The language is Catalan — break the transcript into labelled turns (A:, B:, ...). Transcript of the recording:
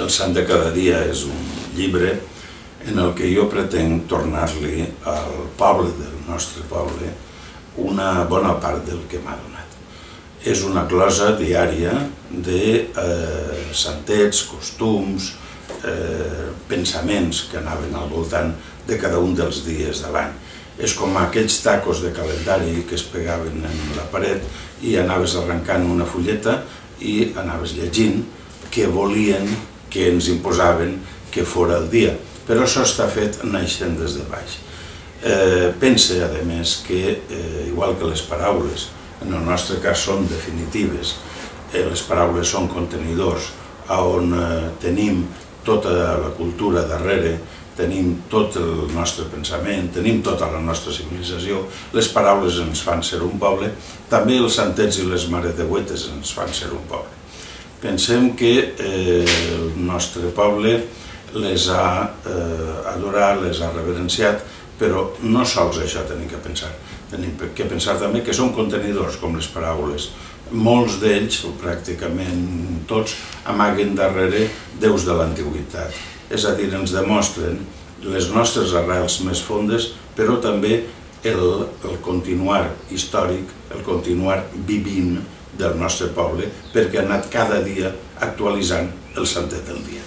A: El Sant de cada dia és un llibre en el que jo pretenc tornar-li al poble del nostre poble una bona part del que m'ha donat. És una glosa diària de santets, costums, pensaments que anaven al voltant de cada un dels dies de l'any. És com aquells tacos de calendari que es pegaven en la paret i anaves arrencant una fulleta i anaves llegint què volien, que ens imposaven que fora el dia. Però això està fet naixent des de baix. Pense, a més, que igual que les paraules, en el nostre cas són definitives, les paraules són contenidors on tenim tota la cultura darrere, tenim tot el nostre pensament, tenim tota la nostra civilització, les paraules ens fan ser un poble, també els santets i les maredeuetes ens fan ser un poble. Pensem que el nostre poble les ha adorat, les ha reverenciat, però no sols això tenim que pensar. Tenim que pensar també que són contenidors, com les paraules. Molts d'ells, o pràcticament tots, amaguen darrere déus de l'antiguitat. És a dir, ens demostren les nostres arrels més fondes, però també el continuar històric, el continuar vivint del nostre poble, perquè ha anat cada dia actualitzant el santet del dia.